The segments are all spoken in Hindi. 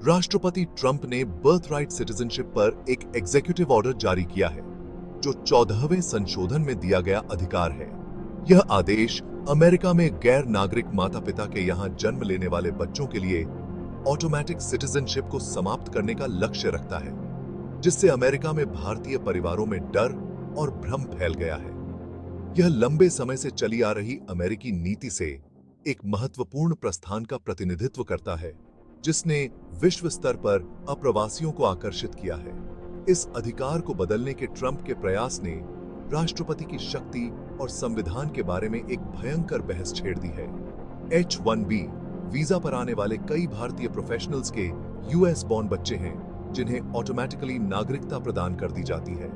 राष्ट्रपति ट्रंप ने बर्थराइट सिटीजनशिप पर एक एग्जीक्यूटिव ऑर्डर जारी किया है, जो 14वें संशोधन में दिया गया अधिकार है। यह आदेश अमेरिका में गैर नागरिक माता-पिता के यहां जन्म लेने वाले बच्चों के लिए ऑटोमेटिक सिटीजनशिप को समाप्त करने का लक्ष्य रखता है, जिससे अमेरिका में भारतीय परिवारों में डर और भ्रम फैल गया है। यह लंबे समय से चली आ रही अमेरिकी नीति से एक महत्वपूर्ण प्रस्थान का प्रतिनिधित्व करता है, जिसने विश्व स्तर पर अप्रवासियों को आकर्षित किया है। इस अधिकार को बदलने के ट्रंप के प्रयास ने राष्ट्रपति की शक्ति और संविधान के बारे में एक भयंकर बहस छेड़ दी है। H-1B वीजा पर आने वाले कई भारतीय प्रोफेशनल्स के यूएस बॉर्न बच्चे हैं, जिन्हें ऑटोमेटिकली नागरिकता प्रदान कर दी जाती है।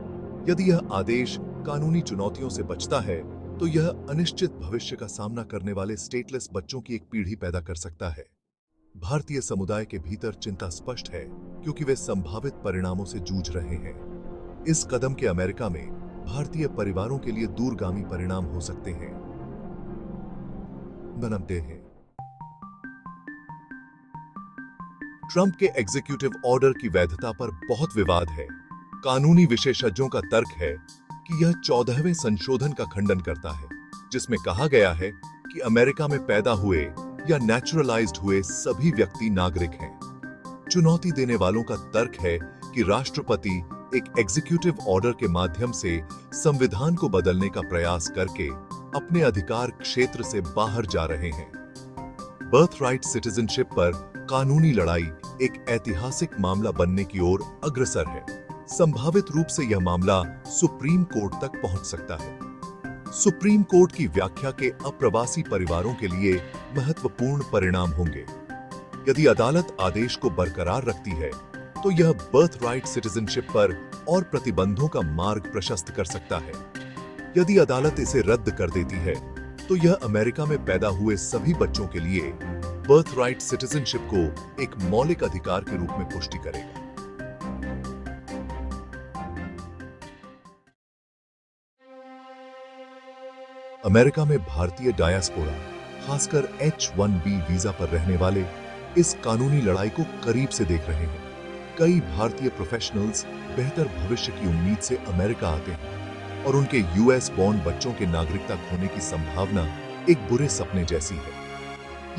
यदि यह आदेश कानूनी चुनौतियों से बचता है, तो यह अनिश्चित भविष्य का सामना करने वाले स्टेटलेस बच्चों की एक पीढ़ी पैदा कर सकता है। भारतीय समुदाय के भीतर चिंता स्पष्ट है, क्योंकि वे संभावित परिणामों से जूझ रहे हैं। इस कदम के अमेरिका में भारतीय परिवारों के लिए दूरगामी परिणाम हो सकते हैं। बनते हैं। ट्रंप के एग्जीक्यूटिव ऑर्डर की वैधता पर बहुत विवाद है। कानूनी विशेषज्ञों का तर्क है कि यह 14वें संशोधन का खंडन करता है, जिसमें कहा गया है कि अमेरिका में पैदा हुए या नेचुरलाइज्ड हुए सभी व्यक्ति नागरिक हैं। चुनौती देने वालों का तर्क है कि राष्ट्रपति एक एग्जीक्यूटिव ऑर्डर के माध्यम से संविधान को बदलने का प्रयास करके अपने अधिकार क्षेत्र से बाहर जा रहे हैं। बर्थराइट सिटीजनशिप पर कानूनी लड़ाई एक ऐतिहासिक मामला बनने की ओर अग्रसर है। संभावित रूप से यह मामला सुप्रीम कोर्ट तक पहुंच सकता है। सुप्रीम कोर्ट की व्याख्या के अप्रवासी परिवारों के लिए महत्वपूर्ण परिणाम होंगे। यदि अदालत आदेश को बरकरार रखती है, तो यह बर्थराइट सिटीजनशिप पर और प्रतिबंधों का मार्ग प्रशस्त कर सकता है। यदि अदालत इसे रद्द कर देती है, तो यह अमेरिका में पैदा हुए सभी बच्चों के लिए बर्थराइट सिटीजनशिप को एक मौलिक अधिकार के रूप में पुष्टि करेगा। अमेरिका में भारतीय डायस्पोरा, खासकर H-1B वीजा पर रहने वाले, इस कानूनी लड़ाई को करीब से देख रहे हैं। कई भारतीय प्रोफेशनल्स बेहतर भविष्य की उम्मीद से अमेरिका आते हैं और उनके यूएस बॉर्न बच्चों के नागरिकता खोने की संभावना एक बुरे सपने जैसी है।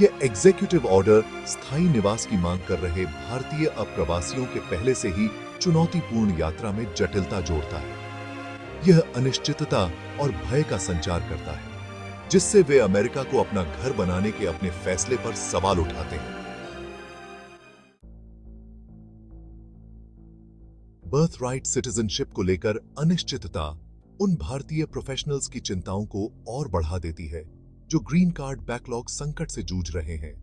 यह एग्जीक्यूटिव ऑर्डर स्थायी निवास की मांग कर रहे भारतीय अप्रवासियों के पहले से ही चुनौतीपूर्ण यात्रा में जटिलता जोड़ता है। यह अनिश्चितता और भय का संचार करता है, जिससे वे अमेरिका को अपना घर बनाने के अपने फैसले पर सवाल उठाते हैं। बर्थराइट सिटीजनशिप को लेकर अनिश्चितता उन भारतीय प्रोफेशनल्स की चिंताओं को और बढ़ा देती है, जो ग्रीन कार्ड बैकलॉग संकट से जूझ रहे हैं।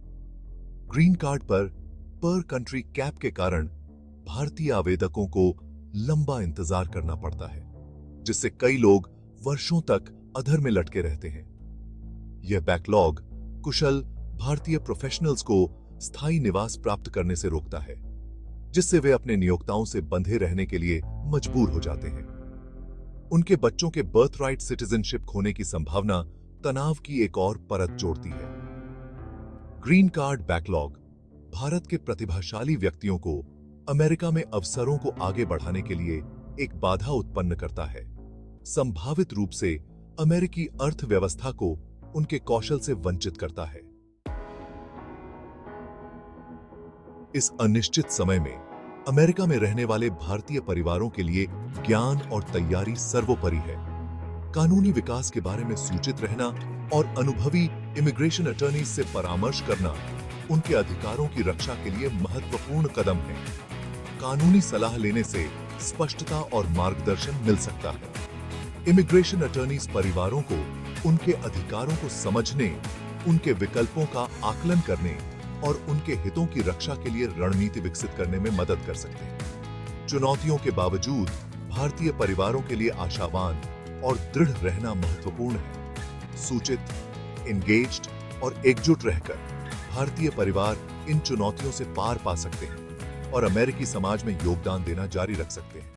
ग्रीन कार्ड पर कंट्री कैप के कारण भारतीय आवेदकों को लंबा इंतजार करना पड़ता है, जिससे कई लोग वर्षों तक अधर में लटके रहते हैं। यह बैकलॉग कुशल भारतीय प्रोफेशनल्स को स्थायी निवास प्राप्त करने से रोकता है, जिससे वे अपने नियोक्ताओं से बंधे रहने के लिए मजबूर हो जाते हैं। उनके बच्चों के बर्थराइट सिटीजनशिप खोने की संभावना तनाव की एक और परत जोड़ती है। ग्रीन कार्ड बैकलॉग भारत के प्रतिभाशाली व्यक्तियों को अमेरिका में अवसरों को आगे बढ़ाने के लिए एक बाधा उत्पन्न करता है। संभावित रूप से अमेरिकी अर्थव्यवस्था को उनके कौशल से वंचित करता है। इस अनिश्चित समय में अमेरिका में रहने वाले भारतीय परिवारों के लिए ज्ञान और तैयारी सर्वोपरि है। कानूनी विकास के बारे में सूचित रहना और अनुभवी इमिग्रेशन अटॉर्नीज से परामर्श करना उनके अधिकारों की रक्षा के लिए महत्वपूर्ण कदम है। कानूनी सलाह लेने से स्पष्टता और मार्गदर्शन मिल सकता है। इमिग्रेशन अटॉर्नीज परिवारों को उनके अधिकारों को समझने, उनके विकल्पों का आकलन करने और उनके हितों की रक्षा के लिए रणनीति विकसित करने में मदद कर सकते हैं। चुनौतियों के बावजूद भारतीय परिवारों के लिए आशावान और दृढ़ रहना महत्वपूर्ण है। सूचित, एंगेज्ड और एकजुट रहकर भारतीय परिवार इन चुनौतियों से पार पा सकते हैं और अमेरिकी समाज में योगदान देना जारी रख सकते हैं।